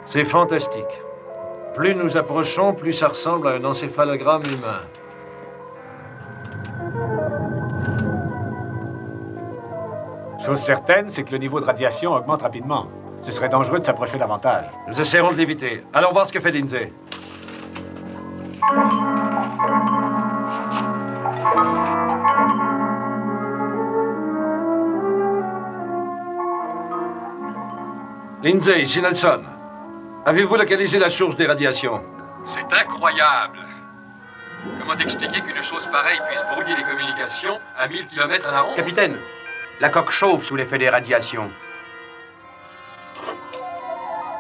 C'est fantastique. Plus nous approchons, plus ça ressemble à un encéphalogramme humain. Chose certaine, c'est que le niveau de radiation augmente rapidement. Ce serait dangereux de s'approcher davantage. Nous essaierons de l'éviter. Allons voir ce que fait Lindsay. Lindsay, ici Nelson. Avez-vous localisé la source des radiations? C'est incroyable. Comment expliquer qu'une chose pareille puisse brouiller les communications à 1000 km à la ronde? Capitaine, la coque chauffe sous l'effet des radiations.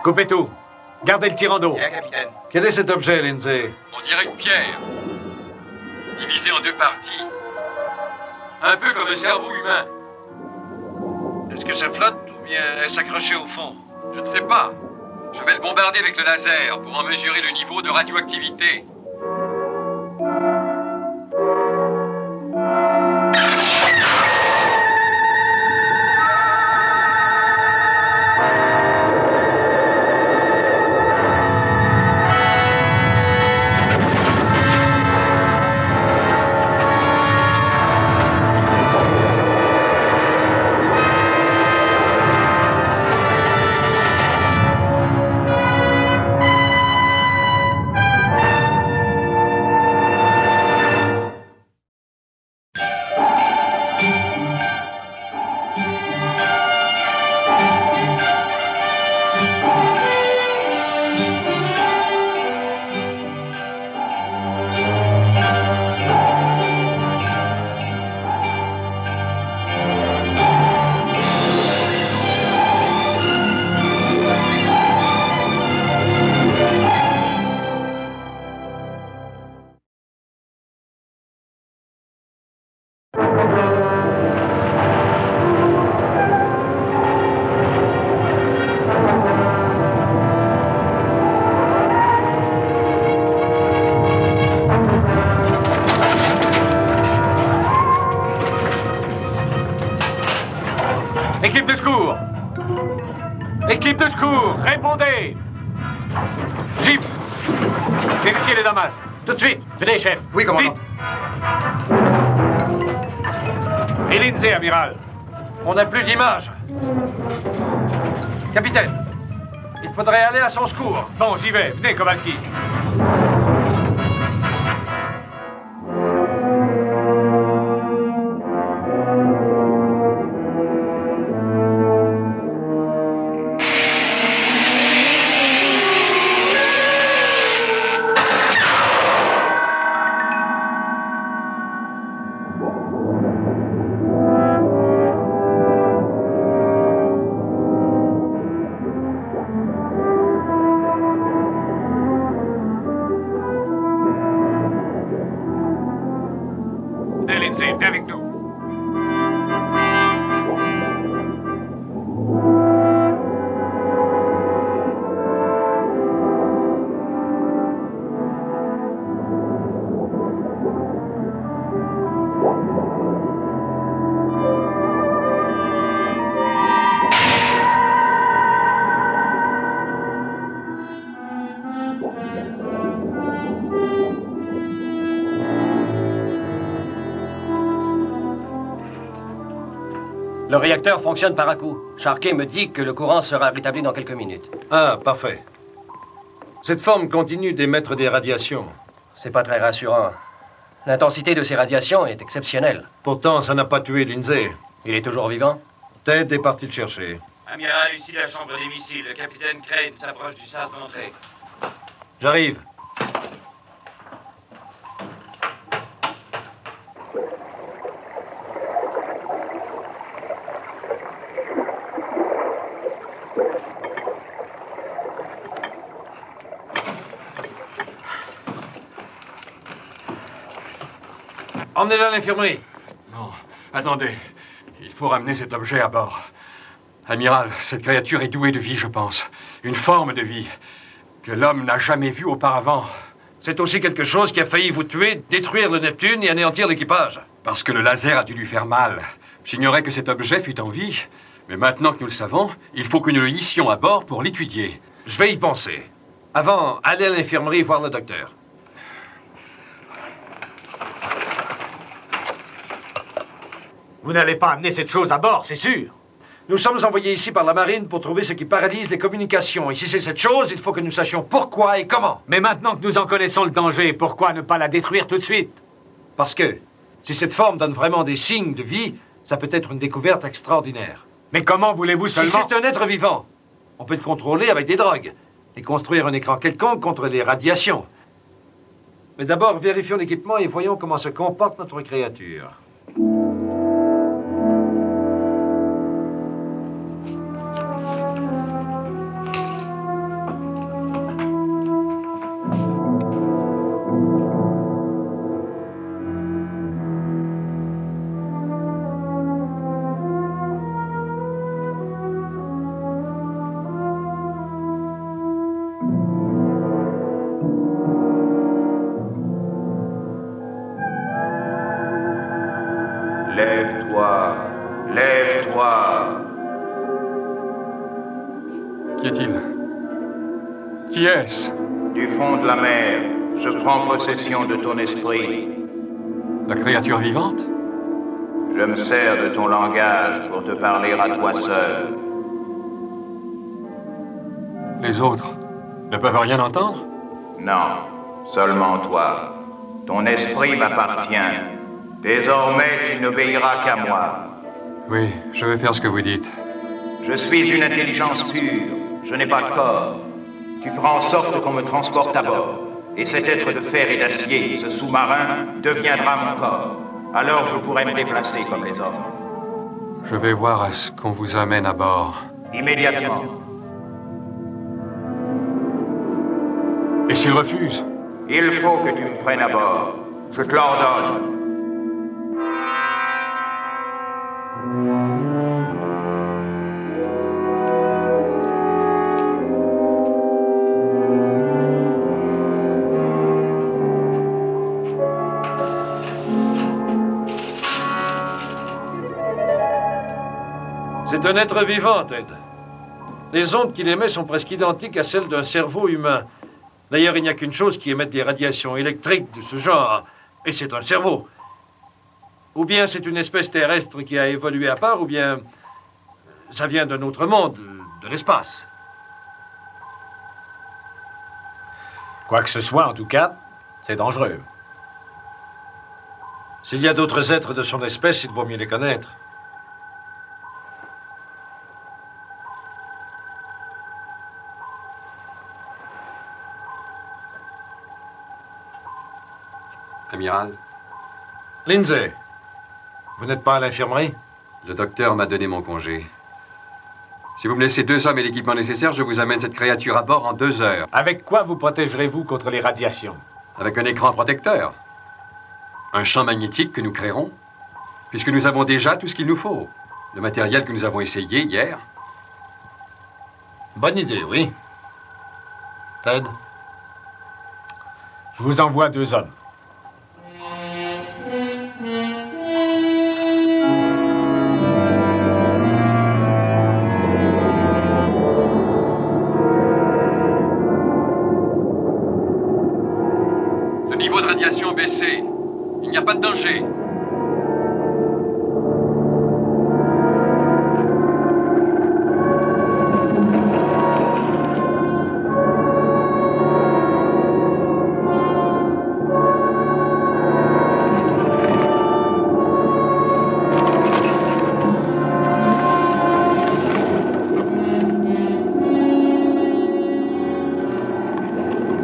Coupez tout. Gardez le tirant d'eau. Bien, capitaine. Quel est cet objet, Lindsay? On dirait une pierre. Divisée en deux parties. Un peu comme le cerveau humain. Est-ce que ça flotte ou bien est-ce accroché au fond? Je ne sais pas. Je vais le bombarder avec le laser pour en mesurer le niveau de radioactivité. Équipe de secours! Équipe de secours, répondez! Jim! Vérifiez les dommages. Tout de suite. Venez, chef. Oui, commandant. Vite. Et Lindsay, amiral. On n'a plus d'image. Capitaine, il faudrait aller à son secours. Bon, j'y vais. Venez, Kowalski. Lindsay, viens avec nous. Le réacteur fonctionne par à-coup. Sharkey me dit que le courant sera rétabli dans quelques minutes. Ah, parfait. Cette forme continue d'émettre des radiations. C'est pas très rassurant. L'intensité de ces radiations est exceptionnelle. Pourtant, ça n'a pas tué Lindsay. Il est toujours vivant? Ted est parti le chercher. Amiral, ici la chambre des missiles. Le capitaine Crane s'approche du sas d'entrée. J'arrive. Emmenez-le à l'infirmerie. Non, attendez. Il faut ramener cet objet à bord. Amiral, cette créature est douée de vie, je pense. Une forme de vie que l'homme n'a jamais vue auparavant. C'est aussi quelque chose qui a failli vous tuer, détruire le Neptune et anéantir l'équipage. Parce que le laser a dû lui faire mal. J'ignorais que cet objet fût en vie. Mais maintenant que nous le savons, il faut que nous le hissions à bord pour l'étudier. Je vais y penser. Avant, allez à l'infirmerie voir le docteur. Vous n'allez pas amener cette chose à bord, c'est sûr. Nous sommes envoyés ici par la marine pour trouver ce qui paralyse les communications. Et si c'est cette chose, il faut que nous sachions pourquoi et comment. Mais maintenant que nous en connaissons le danger, pourquoi ne pas la détruire tout de suite? Parce que, si cette forme donne vraiment des signes de vie, ça peut être une découverte extraordinaire. Mais comment voulez-vous Si seulement... c'est un être vivant, on peut le contrôler avec des drogues et construire un écran quelconque contre les radiations. Mais d'abord, vérifions l'équipement et voyons comment se comporte notre créature. Lève-toi, lève-toi. Qui est-il? Qui est-ce? Du fond de la mer, je prends possession de ton esprit. La créature vivante? Je me sers de ton langage pour te parler à toi seul. Les autres ne peuvent rien entendre? Non, seulement toi. Ton esprit m'appartient. Désormais, tu n'obéiras qu'à moi. Oui, je vais faire ce que vous dites. Je suis une intelligence pure. Je n'ai pas de corps. Tu feras en sorte qu'on me transporte à bord. Et cet être de fer et d'acier, ce sous-marin, deviendra mon corps. Alors je pourrai me déplacer comme les hommes. Je vais voir à ce qu'on vous amène à bord. Immédiatement. Et s'il refuse? Il faut que tu me prennes à bord. Je te l'ordonne. C'est un être vivant, Ted. Les ondes qu'il émet sont presque identiques à celles d'un cerveau humain. D'ailleurs, il n'y a qu'une chose qui émette des radiations électriques de ce genre, et c'est un cerveau. Ou bien c'est une espèce terrestre qui a évolué à part, ou bien ça vient d'un autre monde, de l'espace. Quoi que ce soit, en tout cas, c'est dangereux. S'il y a d'autres êtres de son espèce, il vaut mieux les connaître. Amiral, Lindsay, vous n'êtes pas à l'infirmerie? le docteur m'a donné mon congé. Si vous me laissez 2 hommes et l'équipement nécessaire, je vous amène cette créature à bord en 2 heures. Avec quoi vous protégerez-vous contre les radiations? Avec un écran protecteur. Un champ magnétique que nous créerons, puisque nous avons déjà tout ce qu'il nous faut. Le matériel que nous avons essayé hier. Bonne idée, oui. Ted? Je vous envoie 2 hommes. Le niveau de radiation baissé. Il n'y a pas de danger.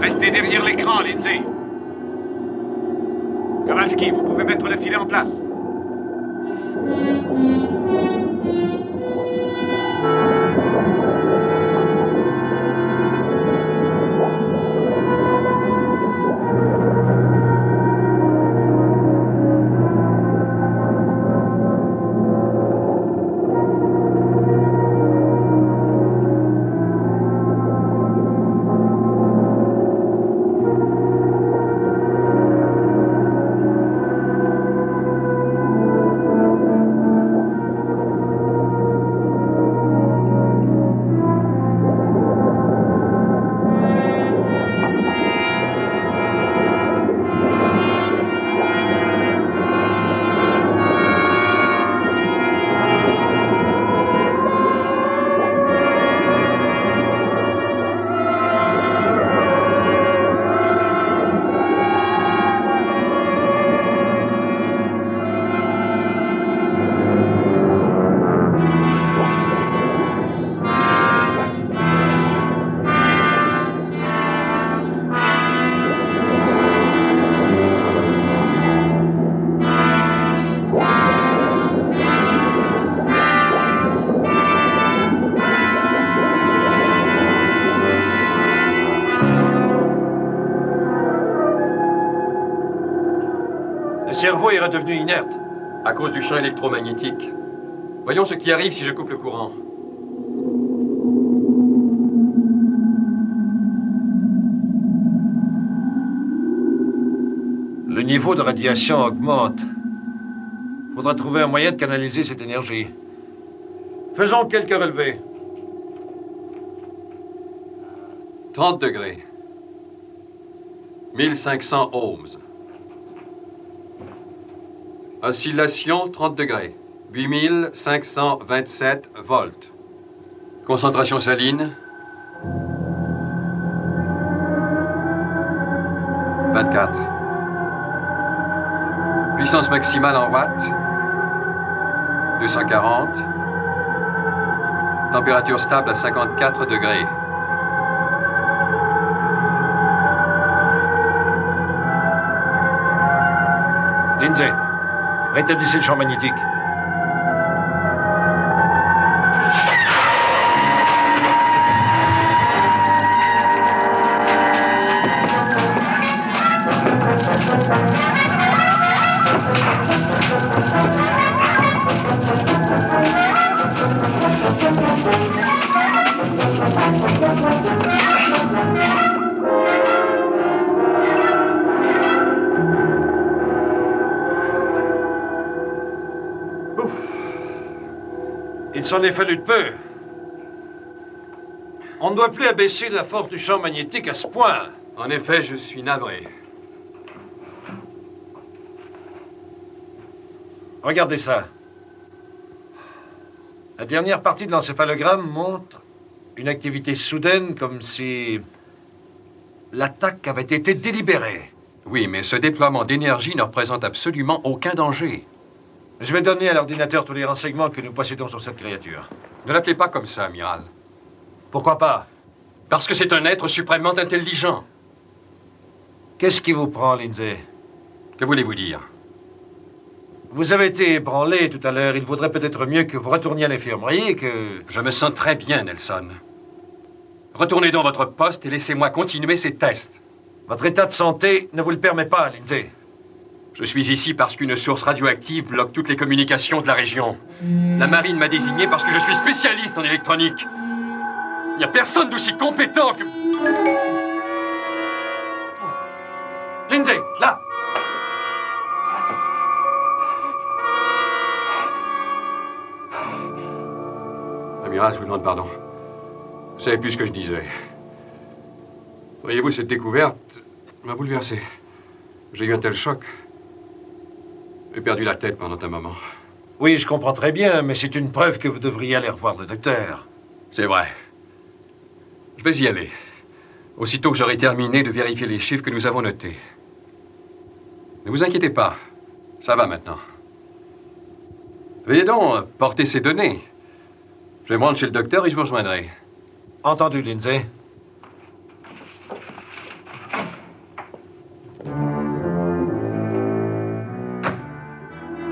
Restez derrière l'écran, Lindsay. Kowalski, vous pouvez mettre le filet en place. cerveau est redevenu inerte. À cause du champ électromagnétique. Voyons ce qui arrive si je coupe le courant. Le niveau de radiation augmente. Faudra trouver un moyen de canaliser cette énergie. Faisons quelques relevés. 30 degrés. 1500 ohms. Oscillation 30 degrés. 8527 volts. Concentration saline. 24. Puissance maximale en watts. 240. Température stable à 54 degrés. Lindsay, rétablissez le champ magnétique. Il s'en est fallu de peu. On ne doit plus abaisser la force du champ magnétique à ce point. En effet, je suis navré. Regardez ça. La dernière partie de l'encéphalogramme montre une activité soudaine comme si l'attaque avait été délibérée. Oui, mais ce déploiement d'énergie ne représente absolument aucun danger. Je vais donner à l'ordinateur tous les renseignements que nous possédons sur cette créature. Ne l'appelez pas comme ça, amiral. Pourquoi pas? Parce que c'est un être suprêmement intelligent. Qu'est-ce qui vous prend, Lindsay? Que voulez-vous dire? Vous avez été ébranlé tout à l'heure. Il vaudrait peut-être mieux que vous retourniez à l'infirmerie et que... Je me sens très bien, Nelson. Retournez dans votre poste et laissez-moi continuer ces tests. Votre état de santé ne vous le permet pas, Lindsay. Je suis ici parce qu'une source radioactive bloque toutes les communications de la région. La marine m'a désigné parce que je suis spécialiste en électronique. Il n'y a personne d'aussi compétent que... Lindsay, là! Amiral, je vous demande pardon. Vous savez plus ce que je disais. Voyez-vous, cette découverte m'a bouleversé. J'ai eu un tel choc. J'ai perdu la tête pendant un moment. Oui, je comprends très bien, mais c'est une preuve que vous devriez aller revoir le docteur. C'est vrai. Je vais y aller. Aussitôt que j'aurai terminé de vérifier les chiffres que nous avons notés. Ne vous inquiétez pas. Ça va maintenant. Veuillez donc porter ces données. Je vais me rendre chez le docteur et je vous rejoindrai. Entendu, Lindsay.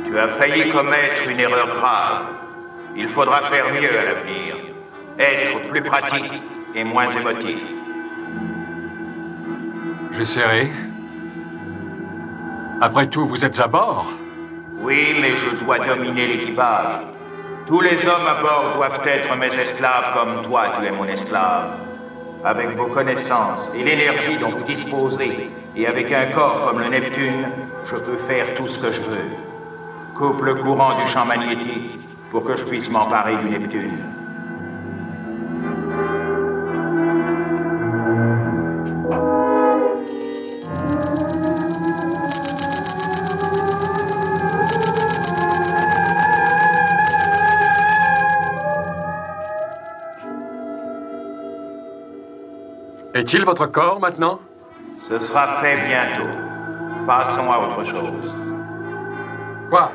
Tu as failli commettre une erreur grave. Il faudra faire mieux à l'avenir. Être plus pratique et moins émotif. J'essaierai. Après tout, vous êtes à bord. Oui, mais je dois dominer l'équipage. Tous les hommes à bord doivent être mes esclaves comme toi, tu es mon esclave. Avec vos connaissances et l'énergie dont vous disposez, et avec un corps comme le Neptune, je peux faire tout ce que je veux. Coupe le courant du champ magnétique pour que je puisse m'emparer du Neptune. Est-il votre corps maintenant? Ce sera fait bientôt. Passons à autre chose. Quoi?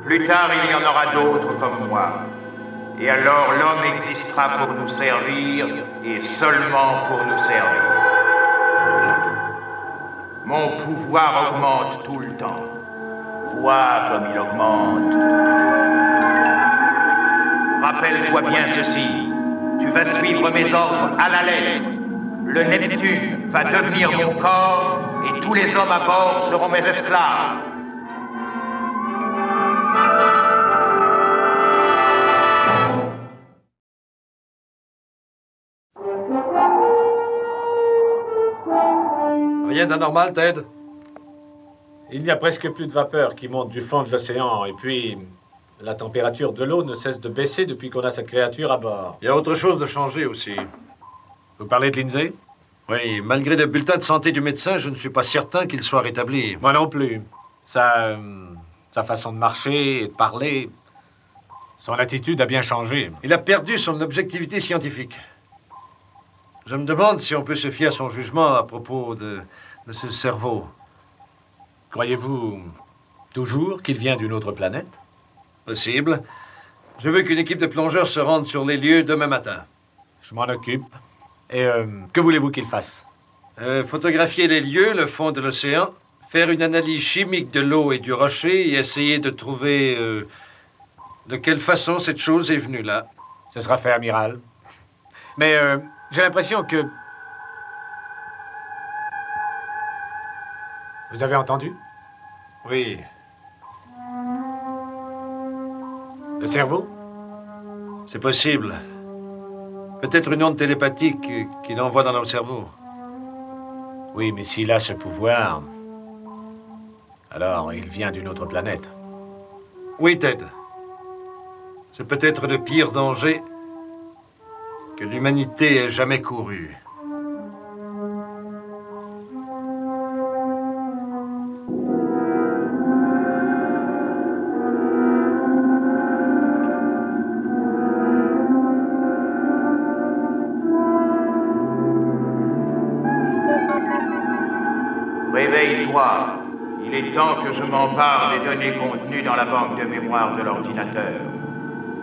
Plus tard, il y en aura d'autres comme moi. Et alors l'homme existera pour nous servir et seulement pour nous servir. Mon pouvoir augmente tout le temps. Vois comme il augmente. Rappelle-toi bien ceci. Tu vas suivre mes ordres à la lettre. Le Neptune va devenir mon corps et tous les hommes à bord seront mes esclaves. d'anormal, Ted? Il n'y a presque plus de vapeur qui monte du fond de l'océan, et puis la température de l'eau ne cesse de baisser depuis qu'on a cette créature à bord. Il y a autre chose de changé aussi. Vous parlez de Lindsay? Oui, malgré le bulletin de santé du médecin, je ne suis pas certain qu'il soit rétabli. Moi non plus. Sa façon de marcher et de parler, son attitude a bien changé. Il a perdu son objectivité scientifique. Je me demande si on peut se fier à son jugement à propos de ce cerveau. Croyez-vous toujours qu'il vient d'une autre planète? Possible. Je veux qu'une équipe de plongeurs se rende sur les lieux demain matin. Je m'en occupe. Et que voulez-vous qu'il fasse? Photographier les lieux, le fond de l'océan, faire une analyse chimique de l'eau et du rocher et essayer de trouver de quelle façon cette chose est venue là. Ce sera fait, amiral. Mais j'ai l'impression que... Vous avez entendu? Oui. Le cerveau? C'est possible. Peut-être une onde télépathique qu'il envoie dans nos cerveaux. Oui, mais s'il a ce pouvoir, alors il vient d'une autre planète. Oui, Ted. C'est peut-être le pire danger que l'humanité ait jamais couru. Réveille-toi. Il est temps que je m'empare des données contenues dans la banque de mémoire de l'ordinateur.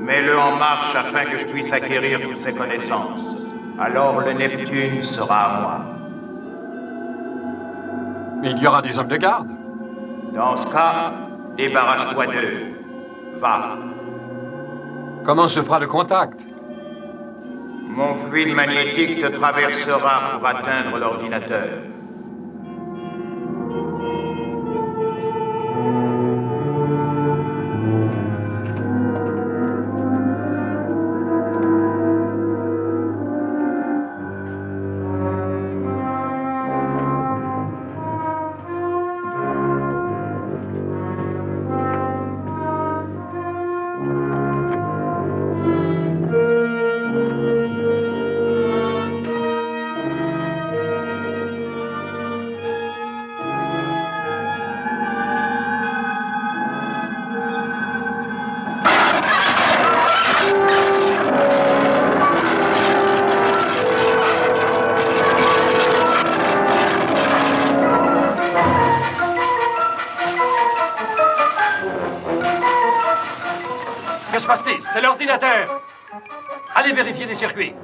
Mets-le en marche afin que je puisse acquérir toutes ces connaissances. Alors le Neptune sera à moi. Mais il y aura des hommes de garde. Dans ce cas, débarrasse-toi d'eux. Va. Comment se fera le contact? Mon fluide magnétique te traversera pour atteindre l'ordinateur. Que se passe-t-il? C'est l'ordinateur! Allez vérifier les circuits.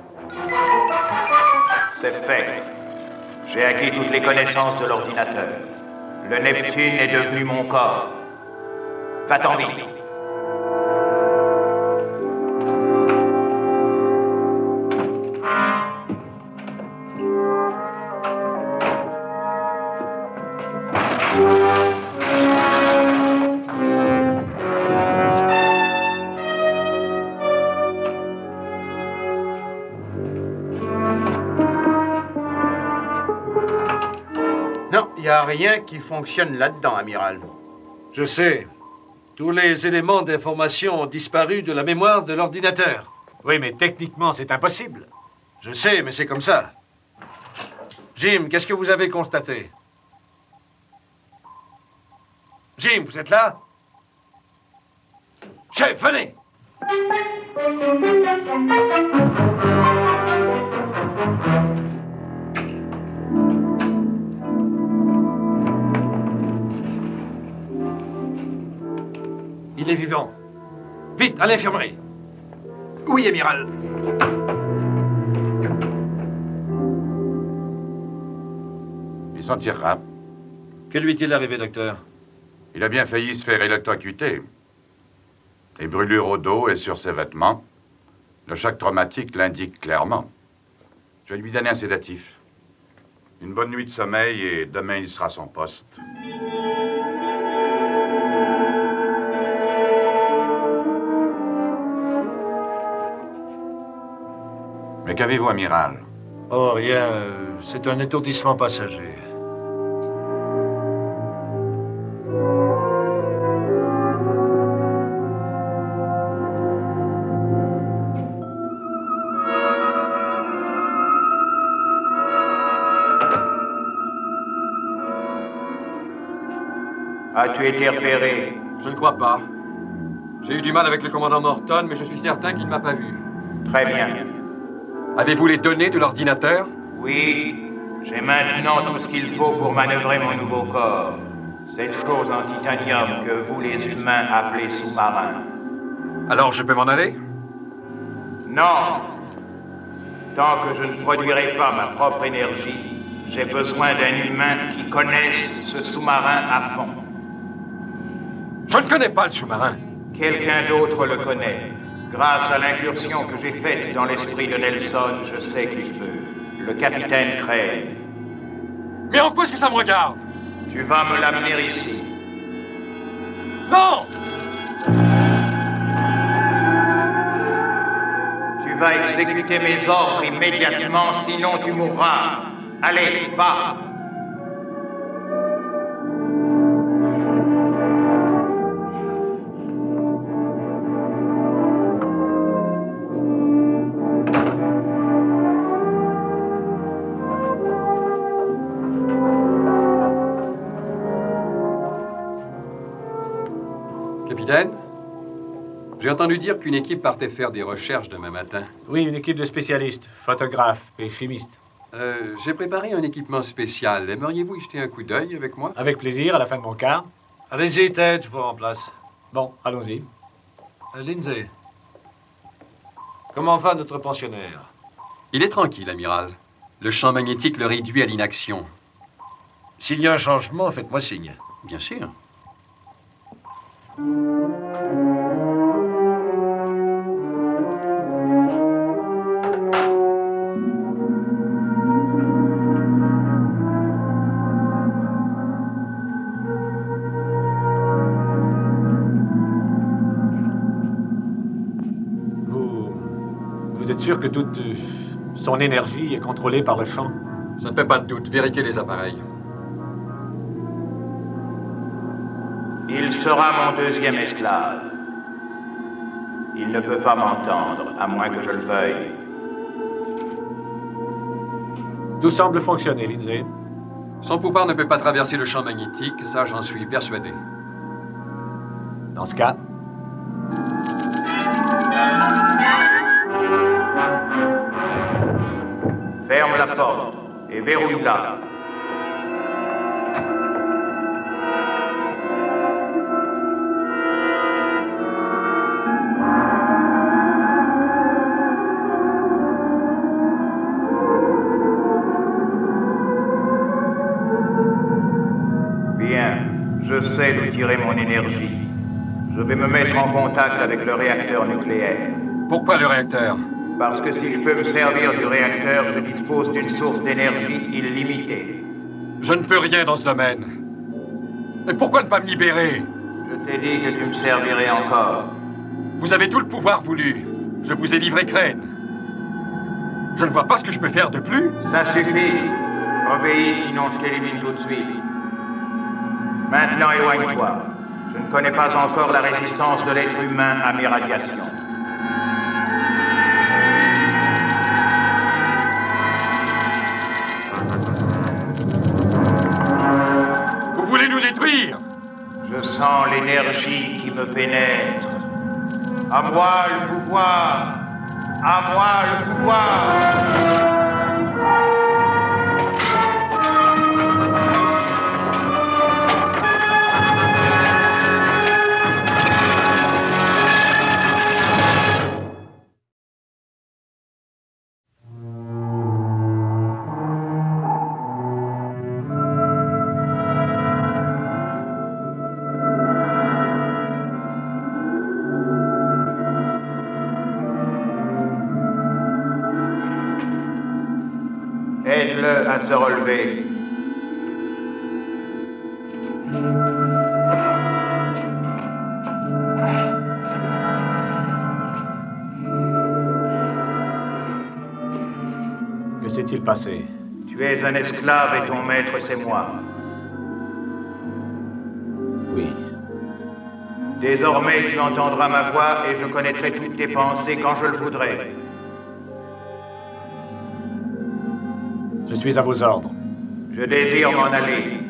C'est fait. J'ai acquis toutes les connaissances de l'ordinateur. Le Neptune est devenu mon corps. Va-t'en vite. Non, il n'y a rien qui fonctionne là-dedans, amiral. Je sais. Tous les éléments d'information ont disparu de la mémoire de l'ordinateur. Oui, mais techniquement, c'est impossible. Je sais, mais c'est comme ça. Jim, qu'est-ce que vous avez constaté? Jim, vous êtes là? Chef, venez! Il est vivant. Vite, à l'infirmerie. Oui, amiral. Il s'en tirera. Que lui est-il arrivé, docteur? Il a bien failli se faire électrocuter. Les brûlures au dos et sur ses vêtements. Le choc traumatique l'indique clairement. Je vais lui donner un sédatif. Une bonne nuit de sommeil et demain il sera à son poste. Mais qu'avez-vous, amiral? Oh, rien. C'est un étourdissement passager. As-tu été repéré? Je ne crois pas. J'ai eu du mal avec le commandant Morton, mais je suis certain qu'il ne m'a pas vu. Très bien. Avez-vous les données de l'ordinateur? Oui, j'ai maintenant tout ce qu'il faut pour manœuvrer mon nouveau corps. Cette chose en titanium que vous, les humains, appelez sous-marin. Alors je peux m'en aller? Non. Tant que je ne produirai pas ma propre énergie, j'ai besoin d'un humain qui connaisse ce sous-marin à fond. Je ne connais pas le sous-marin. Quelqu'un d'autre le connaît. Grâce à l'incursion que j'ai faite dans l'esprit de Nelson, je sais qui je veux. Le capitaine Crane. Mais en quoi est-ce que ça me regarde? Tu vas me l'amener ici. Non! Tu vas exécuter mes ordres immédiatement, sinon tu mourras. Allez, va! Capitaine, j'ai entendu dire qu'une équipe partait faire des recherches demain matin. Oui, une équipe de spécialistes, photographes et chimistes. J'ai préparé un équipement spécial. Aimeriez-vous y jeter un coup d'œil avec moi? Avec plaisir, à la fin de mon quart. Allez-y, Ted, je vous remplace. Bon, allons-y. Lindsay, comment va notre pensionnaire? Il est tranquille, amiral. Le champ magnétique le réduit à l'inaction. S'il y a un changement, faites-moi signe. Bien sûr. Vous êtes sûr que toute son énergie est contrôlée par le champ? Ça ne fait pas de doute. Vérifiez les appareils. Il sera mon deuxième esclave. Il ne peut pas m'entendre, à moins que je le veuille. Tout semble fonctionner, Lindsay. Son pouvoir ne peut pas traverser le champ magnétique, ça j'en suis persuadé. Dans ce cas, ferme la porte et verrouille-la. Bien, je sais d'où tirer mon énergie. Je vais me mettre en contact avec le réacteur nucléaire. Pourquoi le réacteur? Parce que si je peux me servir du réacteur, je dispose d'une source d'énergie illimitée. Je ne peux rien dans ce domaine. Mais pourquoi ne pas me libérer? Je t'ai dit que tu me servirais encore. Vous avez tout le pouvoir voulu. Je vous ai livré Crane. Je ne vois pas ce que je peux faire de plus. Ça suffit. Obéis, sinon je t'élimine tout de suite. Maintenant, éloigne-toi. Je ne connais pas encore la résistance de l'être humain à mes radiations. Vous voulez nous détruire? Je sens l'énergie qui me pénètre. À moi le pouvoir! À moi le pouvoir! Aide-le à se relever. que s'est-il passé? Tu es un esclave et ton maître, c'est moi. Oui. Désormais, tu entendras ma voix et je connaîtrai toutes tes pensées quand je le voudrai. Je suis à vos ordres. Je désire m'en aller.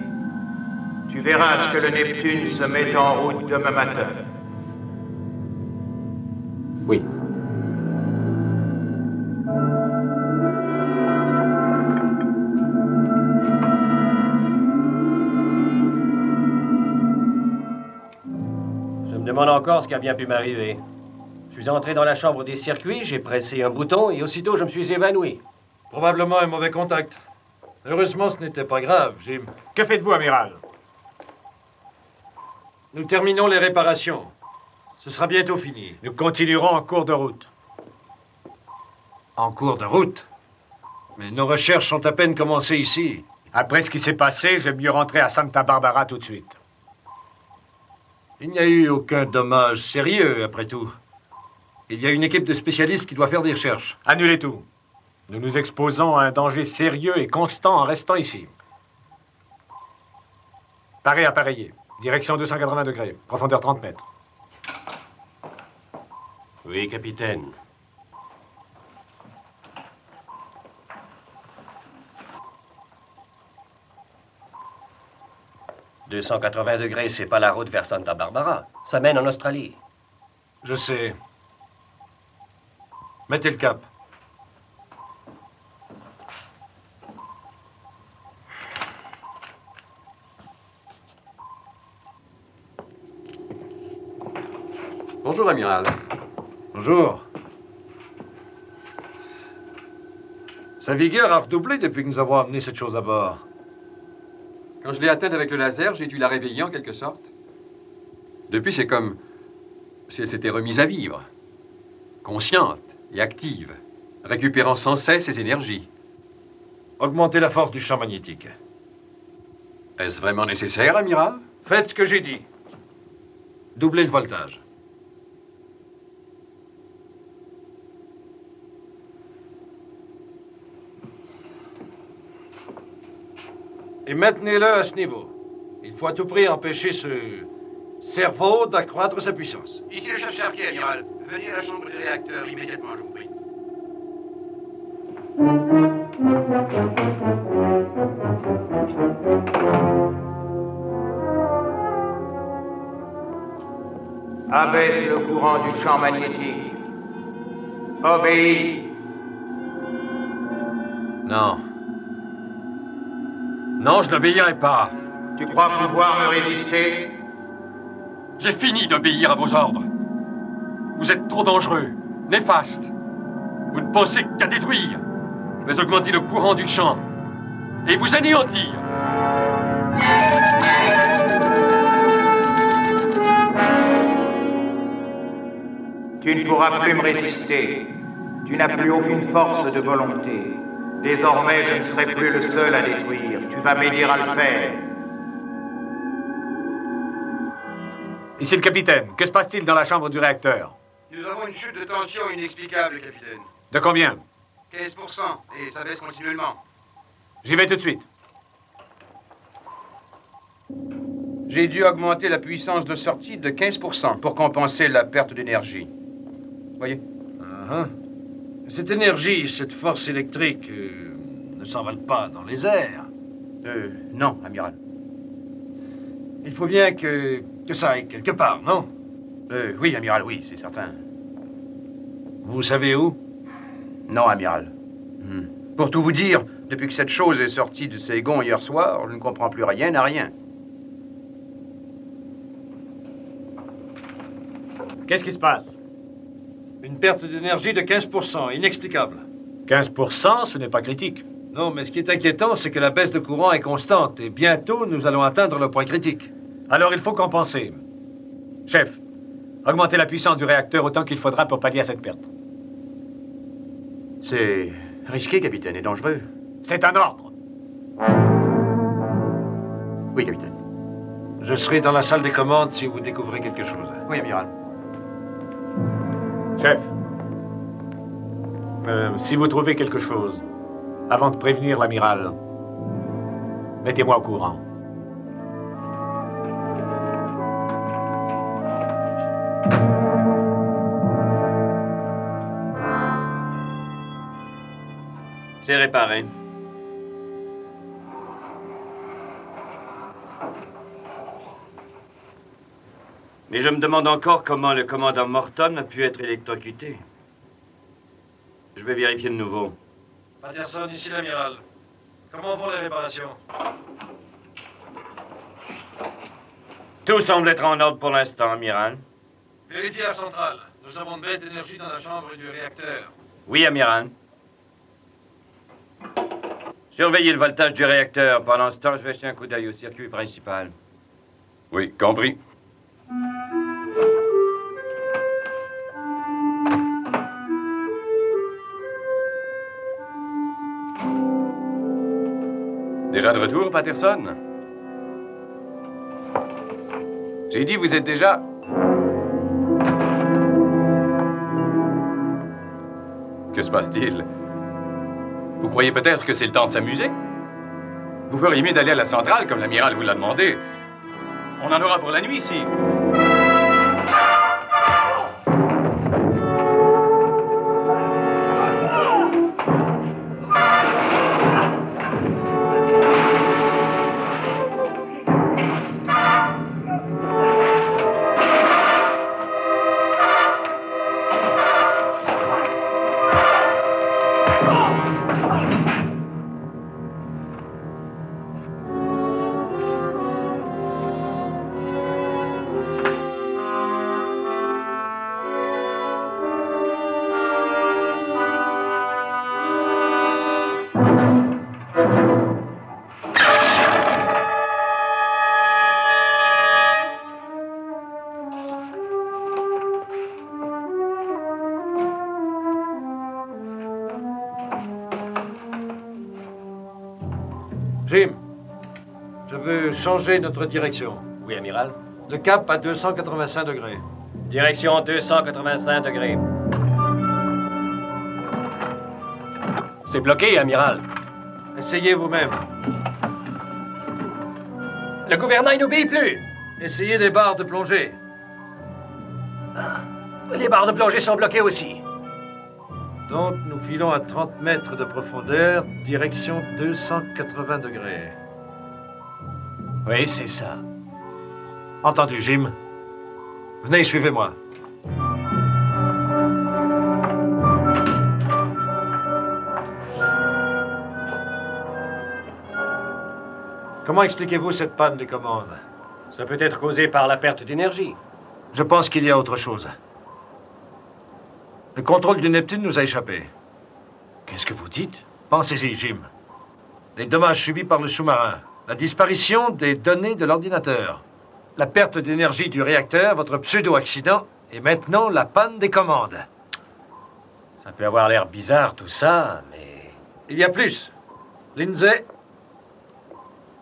Tu verras à ce que le Neptune se mette en route demain matin. Oui. Je me demande encore ce qui a bien pu m'arriver. Je suis entré dans la chambre des circuits, j'ai pressé un bouton et aussitôt je me suis évanoui. Probablement un mauvais contact. Heureusement, ce n'était pas grave, Jim. Que faites-vous, amiral? Nous terminons les réparations. Ce sera bientôt fini. Nous continuerons en cours de route. En cours de route? Mais nos recherches sont à peine commencées ici. Après ce qui s'est passé, j'aime mieux rentrer à Santa Barbara tout de suite. Il n'y a eu aucun dommage sérieux, après tout. Il y a une équipe de spécialistes qui doit faire des recherches. Annulez tout. Nous nous exposons à un danger sérieux et constant en restant ici. Paré appareillé. Direction 280 degrés. Profondeur 30 mètres. Oui, capitaine. « 280 degrés, c'est pas la route vers Santa Barbara. Ça mène en Australie. » Je sais. Mettez le cap. Bonjour, amiral. Bonjour. Sa vigueur a redoublé depuis que nous avons amené cette chose à bord. Quand je l'ai atteinte avec le laser, j'ai dû la réveiller en quelque sorte. Depuis, c'est comme si elle s'était remise à vivre. Consciente et active, récupérant sans cesse ses énergies. Augmentez la force du champ magnétique. Est-ce vraiment nécessaire, amiral? Faites ce que j'ai dit. Doublez le voltage. Et maintenez-le à ce niveau. Il faut à tout prix empêcher ce cerveau d'accroître sa puissance. Ici le chef Chartier, amiral. Venez à la chambre du réacteur immédiatement, je vous prie. Abaisse le courant du champ magnétique. Obéis. Non. Non, je n'obéirai pas. Tu crois pouvoir me résister? J'ai fini d'obéir à vos ordres. Vous êtes trop dangereux, néfastes. Vous ne pensez qu'à détruire. Je vais augmenter le courant du champ et vous anéantir. Tu ne pourras plus me résister. Tu n'as plus aucune force de volonté. Désormais, je ne serai plus le seul à détruire. Tu vas m'aider à le faire. Ici le capitaine. Que se passe-t-il dans la chambre du réacteur? Nous avons une chute de tension inexplicable, capitaine. De combien? 15%, et ça baisse continuellement. J'y vais tout de suite. J'ai dû augmenter la puissance de sortie de 15% pour compenser la perte d'énergie. Voyez? Cette énergie, cette force électrique ne s'envole pas dans les airs. Non, amiral. Il faut bien que ça aille quelque part, non? Oui, amiral, oui, c'est certain. Vous savez où? Non, amiral. Pour tout vous dire, depuis que cette chose est sortie de ses gonds hier soir, je ne comprends plus rien à rien. Qu'est-ce qui se passe? Une perte d'énergie de 15%, inexplicable. 15%, ce n'est pas critique. Non, mais ce qui est inquiétant, c'est que la baisse de courant est constante, et bientôt, nous allons atteindre le point critique. Alors il faut compenser. Chef, augmentez la puissance du réacteur autant qu'il faudra pour pallier à cette perte. C'est risqué, capitaine, et dangereux. C'est un ordre. Oui, capitaine. Je serai dans la salle des commandes si vous découvrez quelque chose. Oui, amiral. Chef, si vous trouvez quelque chose, avant de prévenir l'amiral, mettez-moi au courant. C'est réparé. Mais je me demande encore comment le commandant Morton a pu être électrocuté. Je vais vérifier de nouveau. Patterson, ici l'amiral. Comment vont les réparations? Tout semble être en ordre pour l'instant, amiral. Vérifiez la centrale. Nous avons une baisse d'énergie dans la chambre du réacteur. Oui, amiral. Surveillez le voltage du réacteur. Pendant ce temps, je vais jeter un coup d'œil au circuit principal. Oui, compris. Déjà de retour, Patterson? J'ai dit, vous êtes déjà... Que se passe-t-il? Vous croyez peut-être que c'est le temps de s'amuser? Vous feriez mieux d'aller à la centrale, comme l'amiral vous l'a demandé. On en aura pour la nuit, ici. Jim, je veux changer notre direction. Oui, amiral. Le cap à 285 degrés. Direction 285 degrés. C'est bloqué, amiral. Essayez vous-même. Le gouvernail n'obéit plus. Essayez les barres de plongée. Les barres de plongée sont bloquées aussi. Donc, nous filons à 30 mètres de profondeur, direction 280 degrés. Oui, c'est ça. Entendu, Jim. Venez, suivez-moi. Comment expliquez-vous cette panne des commandes? Ça peut être causé par la perte d'énergie. Je pense qu'il y a autre chose. Le contrôle du Neptune nous a échappé. Qu'est-ce que vous dites? Pensez-y, Jim. Les dommages subis par le sous-marin, la disparition des données de l'ordinateur, la perte d'énergie du réacteur, votre pseudo-accident, et maintenant la panne des commandes. Ça peut avoir l'air bizarre, tout ça, mais... Il y a plus. Lindsay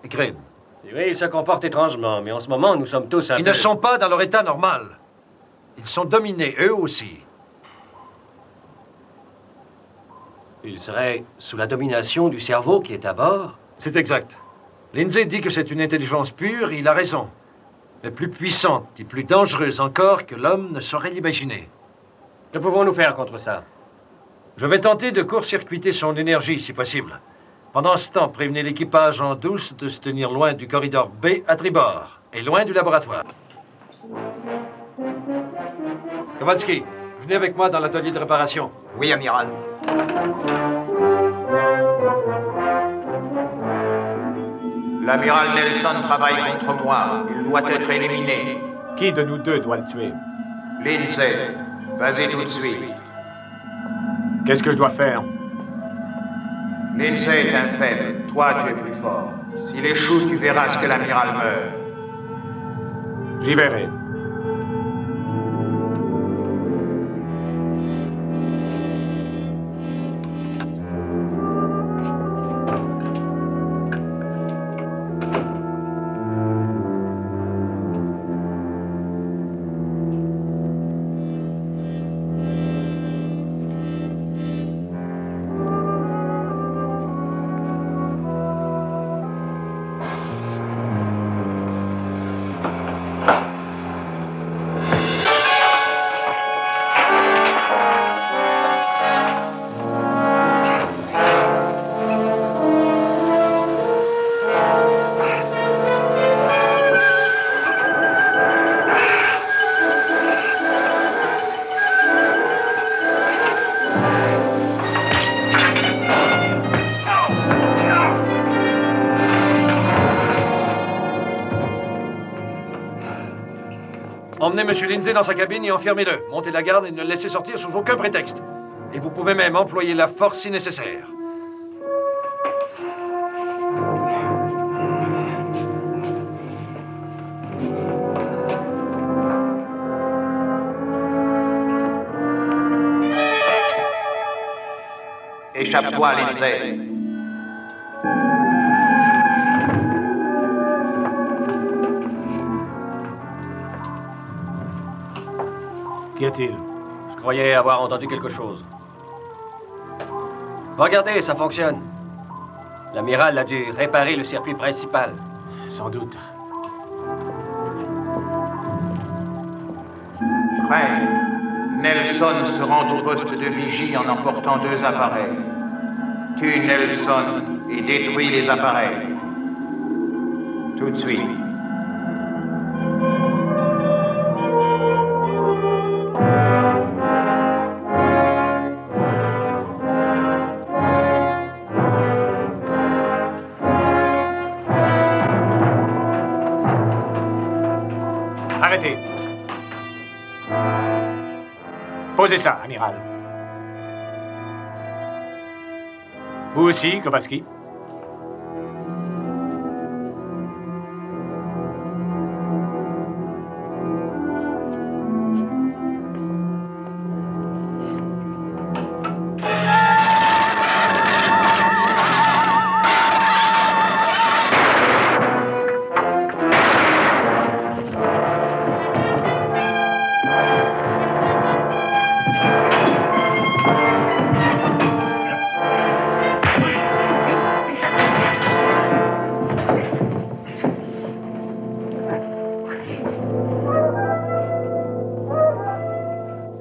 et Crane. Oui, ils se comportent étrangement, mais en ce moment, nous sommes tous un Ils peu... ne sont pas dans leur état normal. Ils sont dominés, eux aussi. Ils seraient sous la domination du cerveau qui est à bord? C'est exact. Lindsay dit que c'est une intelligence pure, et il a raison. Mais plus puissante et plus dangereuse encore que l'homme ne saurait l'imaginer. Que pouvons-nous faire contre ça? Je vais tenter de court-circuiter son énergie, si possible. Pendant ce temps, prévenez l'équipage en douce de se tenir loin du corridor B à tribord et loin du laboratoire. Kowalski, venez avec moi dans l'atelier de réparation. Oui, amiral. L'amiral Nelson travaille contre moi. Il doit être éliminé. Qui de nous deux doit le tuer? Lindsay, vas-y tout de suite. Qu'est-ce que je dois faire? Lindsay est un faible. Toi, tu es plus fort. S'il échoue, tu verras ce que l'amiral meurt. J'y verrai. Emmenez M. Lindsay dans sa cabine et enfermez-le. Montez la garde et ne le laissez sortir sous aucun prétexte. Et vous pouvez même employer la force si nécessaire. Échappe-toi, Lindsay. Qu'y a-t-il? Je croyais avoir entendu quelque chose. Regardez, ça fonctionne. L'amiral a dû réparer le circuit principal. Sans doute. Prêt. Nelson se rend au poste de vigie en emportant 2 appareils. Tue Nelson et détruis les appareils. Tout de suite. Arrêtez. Posez ça, amiral. Vous aussi, Kowalski.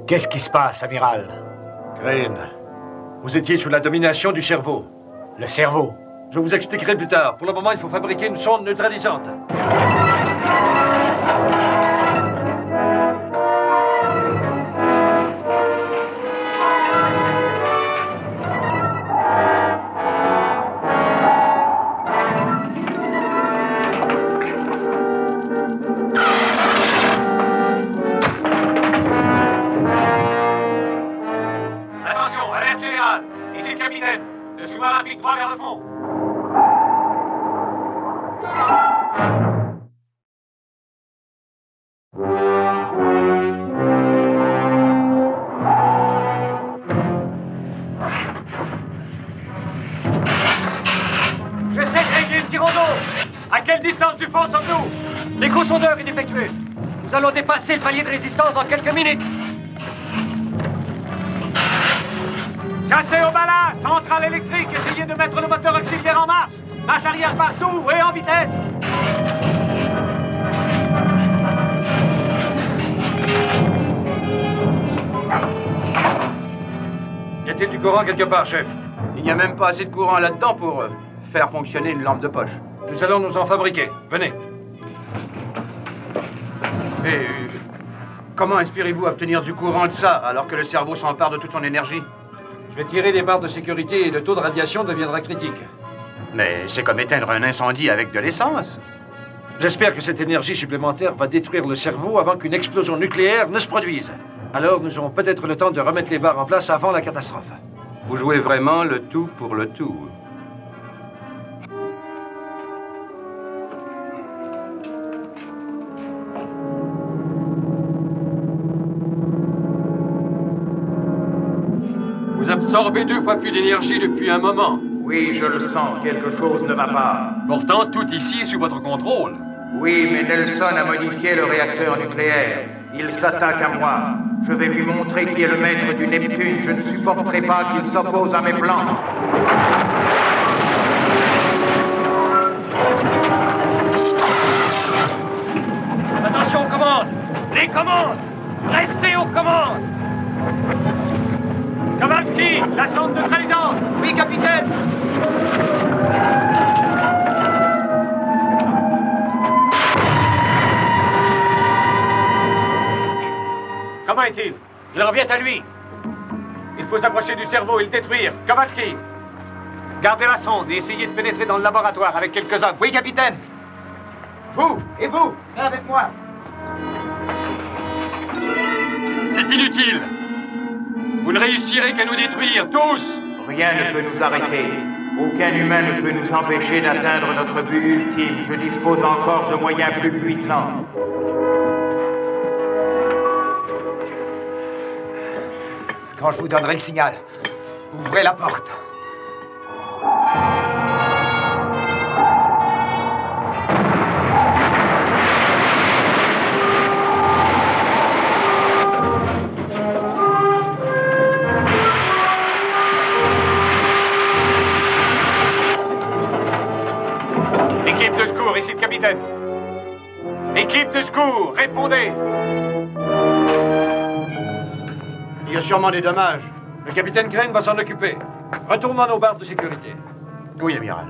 Qu'est-ce qui se passe, amiral? Crane, vous étiez sous la domination du cerveau. Le cerveau. Je vous expliquerai plus tard. Pour le moment, il faut fabriquer une sonde neutralisante. Attention, alerte générale. Ici le capitaine. Le sous-marin pique droit vers le fond. J'essaie de régler le tirant d'eau. À quelle distance du fond sommes-nous? L'écho-sondeur est défectué. Nous allons dépasser le palier de résistance dans quelques minutes. Chassez au ballast, centrale électrique, essayez de mettre le moteur auxiliaire en marche. Marche arrière partout et en vitesse. Y a-t-il du courant quelque part, chef? Il n'y a même pas assez de courant là-dedans pour faire fonctionner une lampe de poche. Nous allons nous en fabriquer. Venez. Mais comment aspirez-vous à obtenir du courant de ça, alors que le cerveau s'empare de toute son énergie? Je vais tirer les barres de sécurité et le taux de radiation deviendra critique. Mais c'est comme éteindre un incendie avec de l'essence. J'espère que cette énergie supplémentaire va détruire le cerveau avant qu'une explosion nucléaire ne se produise. Alors nous aurons peut-être le temps de remettre les barres en place avant la catastrophe. Vous jouez vraiment le tout pour le tout. Vous absorbez 2 fois plus d'énergie depuis un moment. Oui, je le sens, quelque chose ne va pas. Pourtant, tout ici est sous votre contrôle. Oui, mais Nelson a modifié le réacteur nucléaire. Il s'attaque à moi. Je vais lui montrer qui est le maître du Neptune. Je ne supporterai pas qu'il s'oppose à mes plans. Attention aux commandes. Les commandes. Restez aux commandes. Kowalski, la sonde neutralisante. Oui, capitaine! Comment est-il? Il revient à lui. Il faut s'approcher du cerveau et le détruire. Kowalski, gardez la sonde et essayez de pénétrer dans le laboratoire avec quelques hommes. Oui, capitaine! Vous! Et vous! Viens avec moi! C'est inutile. Vous ne réussirez qu'à nous détruire, tous. Rien ne peut nous arrêter. Aucun humain ne peut nous empêcher d'atteindre notre but ultime. Je dispose encore de moyens plus puissants. Quand je vous donnerai le signal, ouvrez la porte. Équipe de secours, ici le capitaine. Équipe de secours, répondez. Il y a sûrement des dommages. Le capitaine Crane va s'en occuper. Retournons à nos barres de sécurité. Oui, amiral.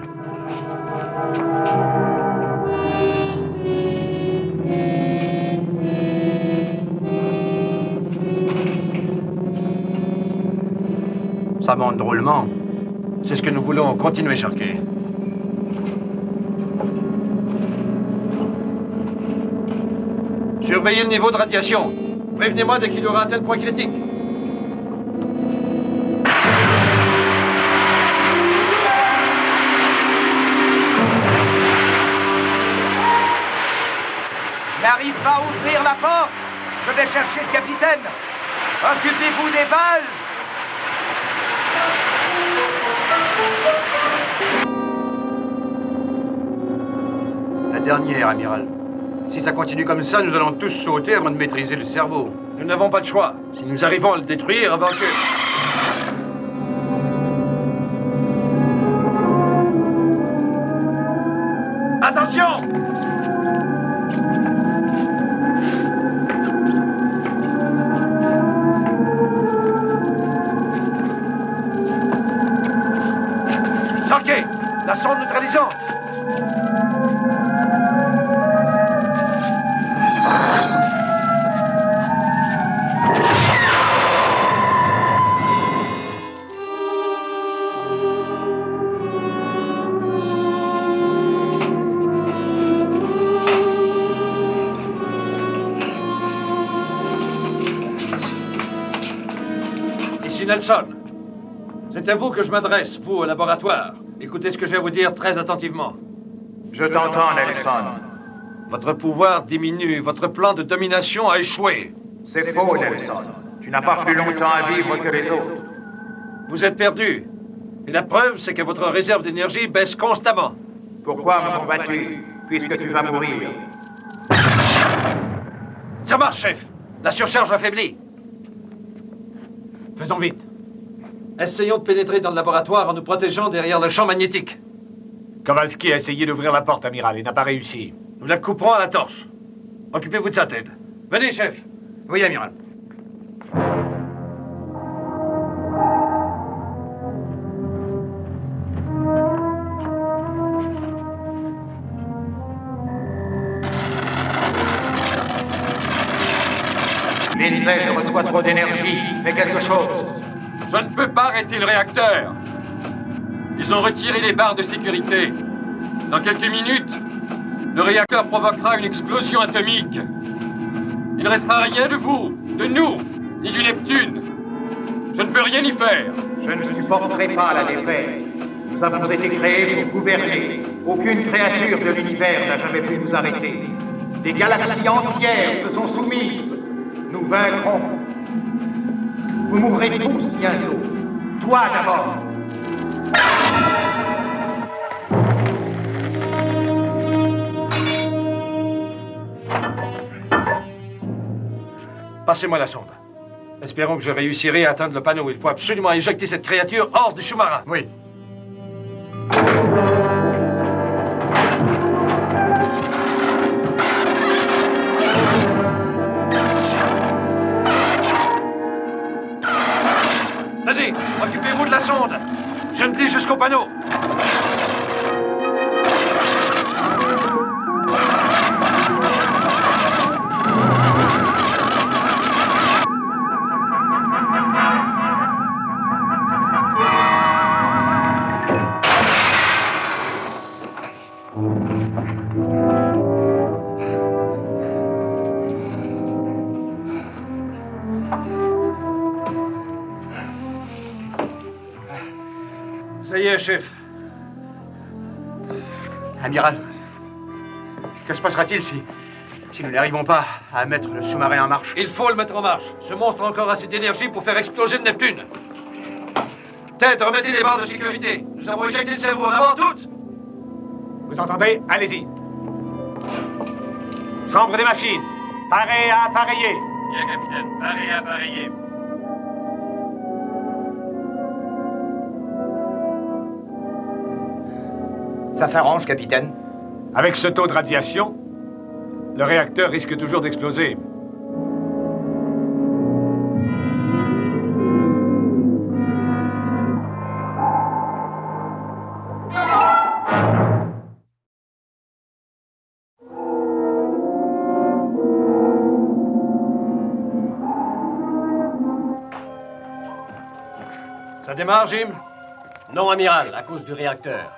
Ça monte drôlement. C'est ce que nous voulons. Continuez, Sharkey. Surveillez le niveau de radiation. Prévenez-moi dès qu'il aura atteint le point critique. Je n'arrive pas à ouvrir la porte. Je vais chercher le capitaine. Occupez-vous des valves. La dernière, amiral. Si ça continue comme ça, nous allons tous sauter avant de maîtriser le cerveau. Nous n'avons pas de choix. Si nous arrivons à le détruire avant que... Attention! Sharkey, la sonde neutralisante! Ici Nelson. C'est à vous que je m'adresse, vous, au laboratoire. Écoutez ce que je vais vous dire très attentivement. Je t'entends, Nelson. Votre pouvoir diminue, votre plan de domination a échoué. C'est faux, Nelson. Tu n'as pas plus longtemps à vivre que les autres. Vous êtes perdu. Et la preuve, c'est que votre réserve d'énergie baisse constamment. Pourquoi me combats-tu, puisque tu vas mourir? Ça marche, chef. La surcharge affaiblie. Faisons vite. Essayons de pénétrer dans le laboratoire en nous protégeant derrière le champ magnétique. Kowalski a essayé d'ouvrir la porte, amiral, et n'a pas réussi. Nous la couperons à la torche. Occupez-vous de ça, Ted. Venez, chef. Oui, amiral. Lindsay, je reçois trop d'énergie. Fais quelque chose. Je ne peux pas arrêter le réacteur. Ils ont retiré les barres de sécurité. Dans quelques minutes, le réacteur provoquera une explosion atomique. Il ne restera rien de vous, de nous, ni du Neptune. Je ne peux rien y faire. Je ne supporterai pas la défaite. Nous avons été créés pour gouverner. Aucune créature de l'univers n'a jamais pu nous arrêter. Des galaxies entières se sont soumises. Nous vaincrons. Vous mourrez tous bientôt. Toi d'abord. Passez-moi la sonde. Espérons que je réussirai à atteindre le panneau. Il faut absolument éjecter cette créature hors du sous-marin. Oui. Allez, occupez-vous de la sonde. Je me glisse jusqu'au panneau. Ça y est, chef. Amiral, que se passera-t-il si nous n'arrivons pas à mettre le sous-marin en marche? Il faut le mettre en marche. Ce monstre a encore assez d'énergie pour faire exploser le Neptune. Ted, remettez les barres de sécurité. Nous avons éjecté le cerveau en avant toutes. Vous entendez? Allez-y. Chambre des machines. Paré à appareiller. Bien, capitaine. Paré à appareiller. Ça s'arrange, capitaine. Avec ce taux de radiation, le réacteur risque toujours d'exploser. Ça démarre, Jim? Non, amiral, à cause du réacteur.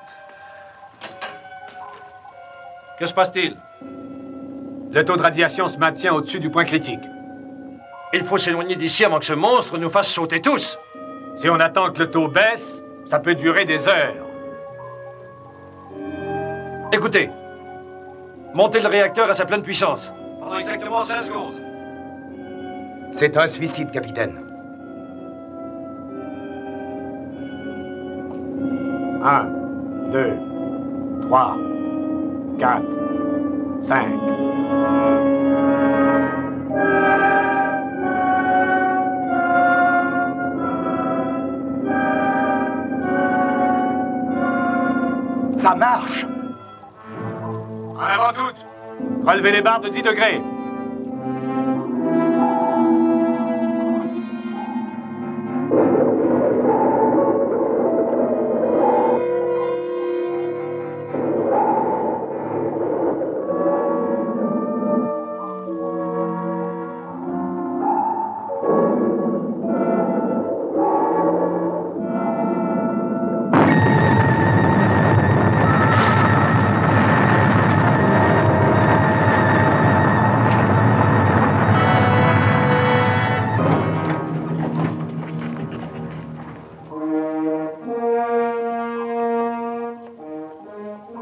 Que se passe-t-il? Le taux de radiation se maintient au-dessus du point critique. Il faut s'éloigner d'ici avant que ce monstre nous fasse sauter tous. Si on attend que le taux baisse, ça peut durer des heures. Écoutez. Montez le réacteur à sa pleine puissance. Pendant exactement 5 secondes. C'est un suicide, capitaine. 1, 2, 3, 4, 5. Ça marche! En avant toutes! Relevez les barres de 10 degrés.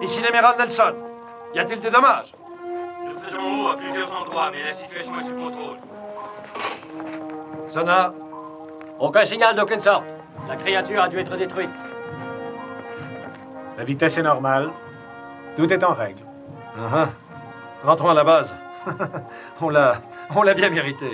Ici l'amiral Nelson. Y a-t-il des dommages? Nous faisons haut à plusieurs endroits, mais la situation est sous contrôle. Sona. Aucun signal d'aucune sorte. La créature a dû être détruite. La vitesse est normale. Tout est en règle. Rentrons à la base. On l'a bien mérité.